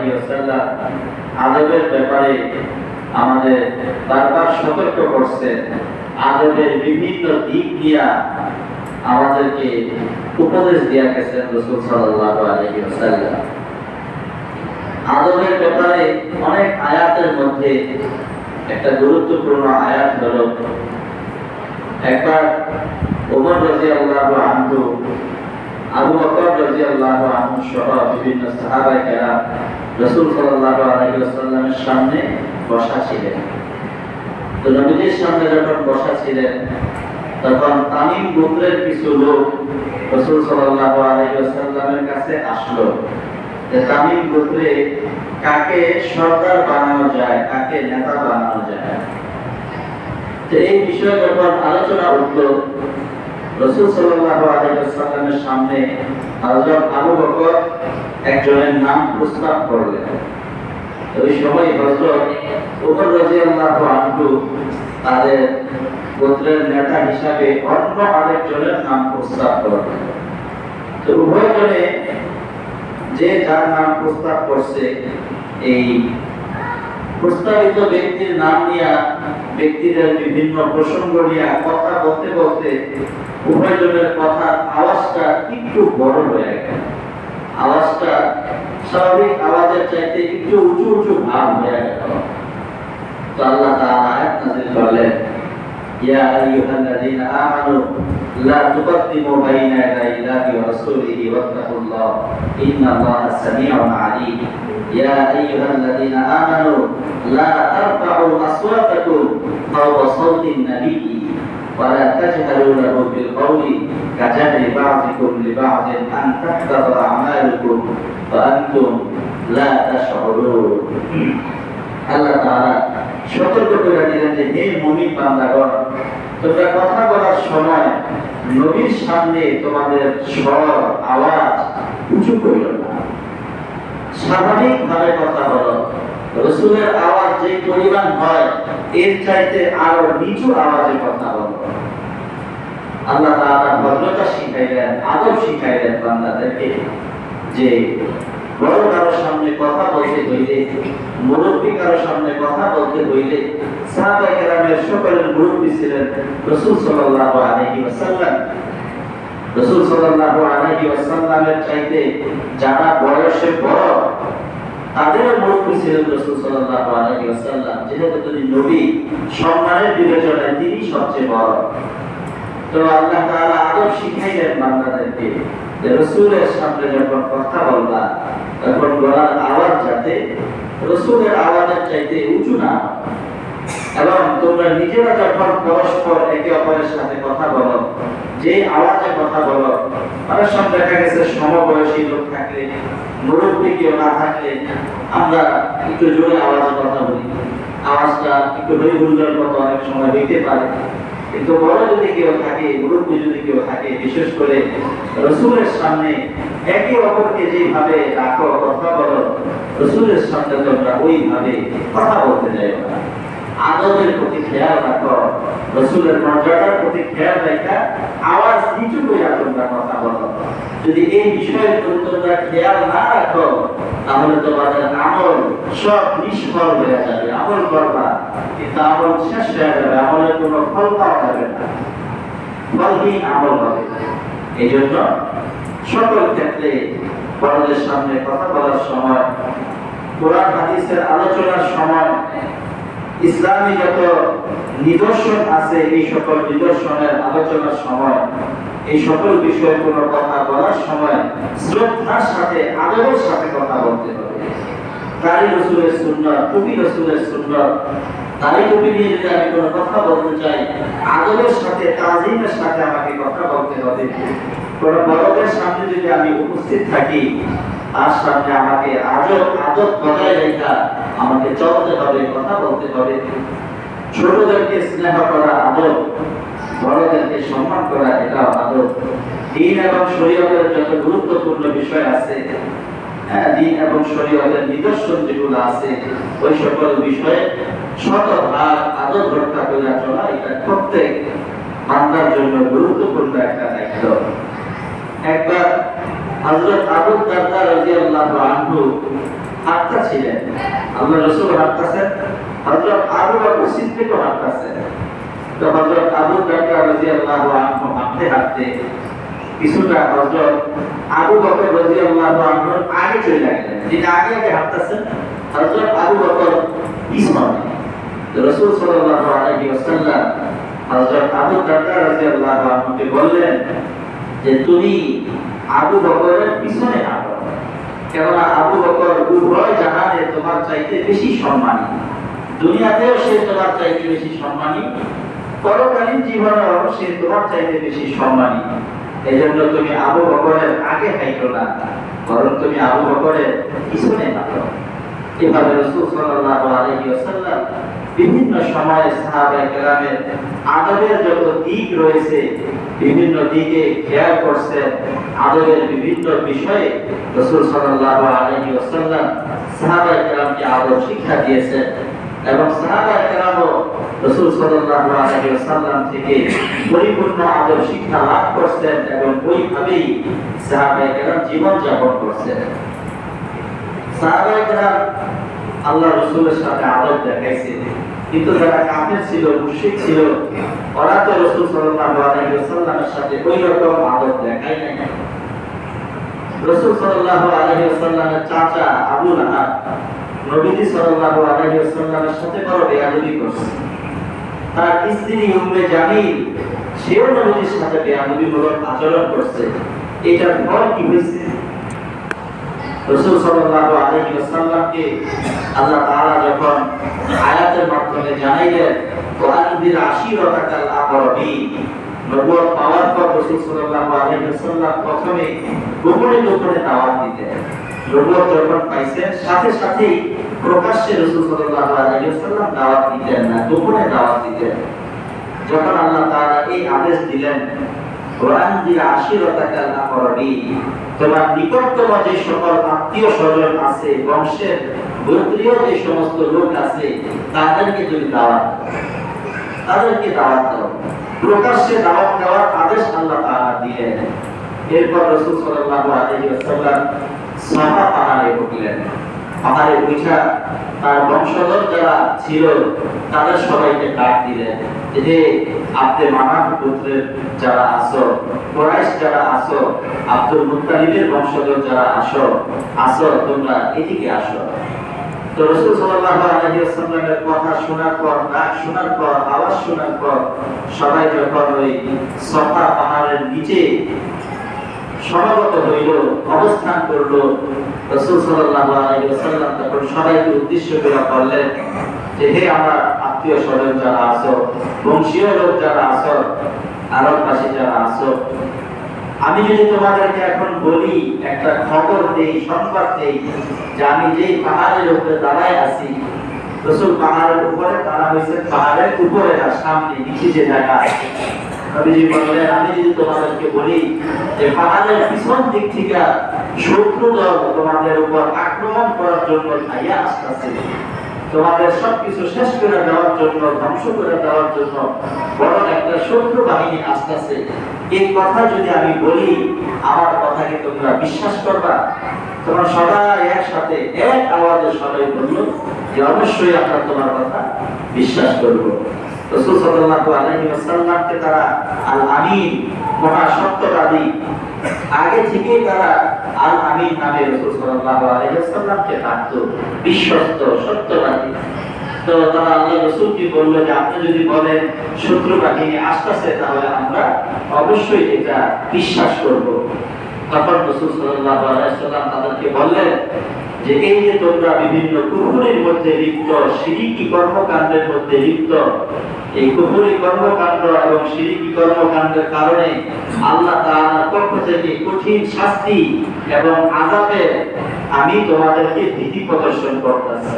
আলাইহি ওয়াসাল্লাম আদবের ব্যাপারে আমাদের বারবার সতর্ক করছেন। আদবের বিভিন্ন দিক দিয়া আমাদেরকে উপদেশ দিয়া গেছেন রাসূল সাল্লাল্লাহু আলাইহি ওয়াসাল্লাম। আদবের ব্যাপারে অনেক আয়াতের মধ্যে একটা গুরুত্বপূর্ণ আয়াত হলো, একবার ওমর রাদিয়াল্লাহু আনহু, আবু বকর রাদিয়াল্লাহু আনহু সহ বিভিন্ন সাহাবায়ে কেরাম রাসূল সাল্লাল্লাহু আলাইহি ওয়াসাল্লামের সামনে বসা ছিলেন। তো নবীজির সামনে যখন বসা ছিলেন তখন তামিম গোত্রের কিছু লোক রাসূল সাল্লাল্লাহু আলাইহি ওয়াসাল্লামের কাছে আসলো যে তামিম গোত্রে কাকে সরদার বানানো যায়, কাকে নেতা বানানো যায়। তো এই বিষয়ে যখন আলোচনা উঠলো, রাসূল সাল্লাল্লাহু আলাইহি ওয়াসাল্লামের সামনে হযরত আবু বকর একজনের নাম প্রস্তাব করলেন। ওই সময় হযরত ওমর রাদিয়াল্লাহু আনহু তাদের গোত্রের নেতা হিসাবে অন্য আরেকজনের নাম প্রস্তাব করলেন। তো উভয়জনে যে যার নাম প্রস্তাব করছে, এই প্রস্তাবিত ব্যক্তির নাম নিয়ে ব্যক্তিদের বিভিন্ন প্রসঙ্গ নিয়ে কথা বলতে বলতে উভয়জনের কথার আওয়াজটা একটু বড় হয়ে গেল। আওয়াজটা স্বাভাবিক আওয়াজের চাইতে একটু উঁচু উঁচু ভাব হয়ে গেল। তো আল্লাহ তাআলা আয়াত নাযিল করলেন, ইয়া আইয়ুহাল্লাযীনা আমানু লা তুকদ্দিমু বাইনা ইয়াদাইল্লাহি ওয়া রাসূলিহি ওয়াত্তাকুল্লাহ ইন্নাল্লাহা সামিউন আলীম। ইয়া আইয়ুহাল্লাযীনা আমানু লা তারফা'উ আসওয়াতাকুম ফাওকা সাওতিন নাবিয়্যি ওয়া লা তাজহারু লাহু বিল কওলি কাজাহরি বা'দিকুম লিবা'দিন আন তাহবাতা আমালুকুম ওয়া আনতুম লা তাশউরুন। আল্লাহ তাআলা সতর্ক করে দিলেন যে হে মুমিন বান্দাগণ, তোমরা কথা বলার সময় নবীর সামনে তোমাদের স্বর আওয়াজ উঁচু করিও না, স্বাভাবিকভাবে কথা বলো। রাসূলের আওয়াজ যে পরিমাণ হয় এর চাইতে আরো নিচু আওয়াজে কথা বলো। আল্লাহ তাআলা ভদ্রতা শিখাইলেন, আদব শিখাইলেন বান্দাদেরকে যে বড় কারোর সামনে কথা বলতে হইলে, মুরব্বী কারোর সামনে কথা বলতে হইলে সাহাবায়ে কেরামের সকলের মুরব্বী ছিলেন রাসূল সাল্লাল্লাহু আলাইহি ওয়াসাল্লাম। রাসূল সাল্লাল্লাহু আলাইহি ওয়াসাল্লামের চাইতে যারা বয়সে বড় তাদের মুরব্বী ছিলেন রাসূল সাল্লাল্লাহু আলাইহি ওয়াসাল্লাম। যেহেতু তিনি নবী, সম্মানের বিবেচনায় তিনি সবচেয়ে বড়। তো আল্লাহ তাআলা আদব শিখাইলেন বান্দাদেরকে যে রাসূলের সামনে যখন কথা বলবা তখন গলার আওয়াজ যাতে রাসূলের আওয়াজের চাইতে উঁচু না হয়, এবং তোমরা নিজেরা যখন পরস্পর একে অপরের সাথে কথা বলো যে আওয়াজে কথা বলো, অনেক সময় দেখা গেছে সমবয়সী লোক থাকলে, মুরব্বী কেউ না থাকলে আমরা একটু জোরে আওয়াজে কথা বলি, আওয়াজটা একটু হই হুল্লোড়ের মতো অনেক সময় হইতে পারে। কিন্তু বড় যদি কেউ থাকে, মুরব্বী যদি কেউ থাকে, বিশেষ করে রাসূলের সামনে একে অপরকে যেভাবে রাখো, কথা বলো, রাসূলের সামনে তোমরা ওইভাবে কথা বলতে যাইও না। আদবের প্রতি খেয়াল রাখো, রাসূলের মর্যাদার প্রতি খেয়াল রাখা, আওয়াজ নিচু করে তোমরা কথা বলো। যদি এই বিষয়ে তোমরা খেয়াল না রাখো তাহলে তোমাদের আমল সব নিষ্ফল হয়ে যাবে। আমল করবা কিন্তু আমল শেষ হয়ে যাবে, আমলের কোনো ফল পাওয়া যাবে না, ফলহীন আমল হবে। এই জন্য সকল ক্ষেত্রে বড়দের সামনে কথা বলার সময়, কোরআন হাদিসের আলোচনার সময়, ইসলামী যত নিদর্শন আছে এই সকল নিদর্শনের আলোচনার সময়, এই সকল বিষয়ে কোনো কথা বলার সময় শ্রদ্ধার সাথে, আদবের সাথে কথা বলতে হবে। তারই রাসূলের সুন্নাত, টুপি রাসূলের সুন্নাত, তারই টুপি নিয়ে যদি আমি কোনো কথা বলতে চাই, আদবের সাথে, তাজিমের সাথে আমাকে কথা বলতে হবে। কোনো বড়দের সামনে যদি আমি উপস্থিত থাকি, তার সামনে আমাকে আদব বজায় রেখে আমাকে চলতে হবে, কথা বলতে হবে। ছোটদেরকে স্নেহ করা আদব, বড়দেরকে সম্মান করা এটাও আদব। দ্বীন এবং শরীয়তের যত গুরুত্বপূর্ণ বিষয় আছে, দ্বীন এবং শরীয়তের নিদর্শন যেগুলো আছে, ওই সকল বিষয়ে শতভাগ আদব রক্ষা করে চলা এটা প্রত্যেক বান্দার জন্য গুরুত্বপূর্ণ একটা দায়িত্ব। একবার হযরত আবু দারদা রাদিয়াল্লাহু আনহু হাঁটতেছিলেন, আল্লাহ রাসূল হাঁটতেছেন, হযরত আবু বকর সিদ্দিকও হাঁটতেছেন। তো হযরত আবু বকর রাদিয়াল্লাহু আনহু হাঁটতে হাঁটতে কিছুটা হযরত আবু বকর রাদিয়াল্লাহু আনহুর আগে চলে গেলেন। যিনি আগে আগে হাঁটতেছেন হযরত আবু বকর পিছনে। রাসূল সাল্লাল্লাহু আলাইহি ওয়াসাল্লাম হযরত আবু বকর রাদিয়াল্লাহু আনহুকে বললেন যে তুমি আবু বকরের পিছনে হাঁটো, কেননা আবু বকর উভয় জাহানে তোমার চাইতে বেশি সম্মানী, দুনিয়াতেও সে তোমার চাইতে বেশি সম্মানী, পরকালীন জীবনেও সে তোমার চাইতে বেশি সম্মানী। এজন্য তুমি আবু বকরের আগে হাঁটো না, বরং তুমি আবু বকরের পিছনে হাঁটো। এভাবে রাসূল সাল্লাল্লাহু আলাইহি ওয়াসাল্লাম বিভিন্ন সময়ে সাহাবায়ে কেরামের আদবের যত দিক রয়েছে বিভিন্ন দিকে খেয়াল করছেন, আদবের বিভিন্ন বিষয়ে রাসূল সাল্লাল্লাহু আলাইহি ওয়াসাল্লাম সাহাবায়ে কেরামকে আদব শিক্ষা দিয়েছেন এবং সাহাবায়ে কেরামও রাসূল সাল্লাল্লাহু আলাইহি ওয়াসাল্লাম থেকে পরিপূর্ণ আদব শিক্ষা লাভ করছেন এবং ওইভাবেই সাহাবায়ে কেরাম জীবন যাপন করছেন। সাহাবায়ে কেরাম আল্লাহ রাসূলের সাথে আদব দেখাইছে, কিন্তু যারা কাফের ছিল, মুশরিক ছিল, ওরা তো রাসূল সাল্লাল্লাহু আলাইহি ওয়াসাল্লামের সাথে ওই রকম আদব দেখায় নাই। রাসূল সাল্লাল্লাহু আলাইহি ওয়াসাল্লামের চাচা আবু লাহাব নবীজি সাল্লাল্লাহু আলাইহি ওয়াসাল্লামের সাথে বড় বেয়াদবি করছে। তার স্ত্রী উম্মে জামিল সেও নবীজির সাথে বেয়াদবিমূলক আচরণ করছে। এটার ফল কি হয়েছে? রাসূল সাল্লাল্লাহু আলাইহি ওয়াসাল্লামকে আল্লাহ তাআলা যখন আয়াতের মাধ্যমে জানাইলেন ওয়ানদির আশিরাতাকাল আকরাবিন, নবুয়ত পাওয়ার পর রাসূল সাল্লাল্লাহু আলাইহি ওয়াসাল্লাম প্রথমে গোপনে গোপনে দাওয়াত দিতেন। নবুয়ত যখন পাইছেন সাথে সাথেই প্রকাশ্যে রাসূল সাল্লাল্লাহু আলাইহি ওয়াসাল্লাম দাওয়াত দিতেন না, গোপনে দাওয়াত দিতেন। যখন আল্লাহ তাআলা এই আদেশ দিলেন ওয়ানদির আশিরাতাকাল আকরাবিন, তোমার নিকটতম যে সকল আত্মীয় স্বজন আছে, বংশের গোত্রীয় যে সমস্ত লোক আছে তাদেরকে তুমি দাওয়াত দাও, তাদেরকে দাওয়াত দাও। প্রকাশ্যে দাওয়াত দেওয়ার আদেশ আল্লাহ তাআলা দিলেন। এরপর রাসূল সাল্লাল্লাহু আলাইহি ওয়াসাল্লাম সাফা পাহাড়ে উঠলেন। পাহাড়ে উঠা তার বংশধর যারা ছিল তাদের সবাইকে ডাক দিলেন যে আব্দে মানাফ গোত্রের যারা আছো, কুরাইশ যারা আছো, আব্দুল মুত্তালিবের বংশধর যারা আসো তোমরা এদিকে আসো। তো রাসূল সাল্লাল্লাহু আলাইহি ওয়াসাল্লামের কথা শোনার পর, ডাক শোনার পর, আওয়াজ শোনার পর সবাই যখন ওই সাফা পাহাড়ের নিচে সমবেত হইল, অবস্থান করলো, রাসূল সাল্লাল্লাহু আলাইহি ওয়াসাল্লাম তখন সবাইকে উদ্দেশ্য করে বললেন যে হে আমার আত্মীয় স্বজন যারা আছো, বংশীয় লোক যারা আছো, আরববাসী যারা আছো, আমি যদি তোমাদেরকে এখন বলি, একটা খবর দেই, সংবাদ দেই যে আমি যেই পাহাড়ের উপরে দাঁড়ায় আছি, রাসূল পাহাড়ের উপরে দাঁড়া হয়েছে, পাহাড়ের উপরে না সামনে নিচে যে জায়গা আছে, নবীজি বললেন আমি যদি তোমাদেরকে বলি যে পাহাড়ের পিছন দিক থেকে শত্রু দল তোমাদের উপর আক্রমণ করার জন্য ধাইয়া আসতেছে, তোমাদের সবকিছু শেষ করে দেওয়ার জন্য, ধ্বংস করে দেওয়ার জন্য বড় একটা শত্রু বাহিনী আসতেছে, এই কথা যদি আমি বলি আমার কথাকে তোমরা বিশ্বাস করবা? তোমরা সবাই একসাথে এক আওয়াজে সবাই বলল যে অবশ্যই আমরা তোমার কথা বিশ্বাস করব। রাসূল সাল্লাল্লাহু আলাইহি ওয়াসাল্লামকে তারা আল আমিন, মহা সত্যবাদী, আগে থেকেই তারা আল আমিন নামে রাসূল সাল্লাল্লাহু আলাইহি ওয়াসাল্লামকে ডাকতো, বিশ্বস্ত, সত্যবাদী। তো তারা আল্লাহ রাসূলকে বলল যে আপনি যদি বলেন শত্রু বাহিনী আসতেছে তাহলে আমরা অবশ্যই এটা বিশ্বাস করব। তখন রাসূল সাল্লাল্লাহু আলাইহি ওয়াসাল্লাম তাদেরকে বললেন যে এই যে তোমরা বিভিন্ন কুফরের মধ্যে লিপ্ত, শিরকি কর্মকাণ্ডের মধ্যে লিপ্ত, এই কুফরি কর্মকাণ্ড এবং শিরকি কর্মকাণ্ডের কারণে আল্লাহ তাআলার পক্ষ থেকে কঠিন শাস্তি এবং আযাবে আমি তোমাদেরকে ভীতি প্রদর্শন করতেছি।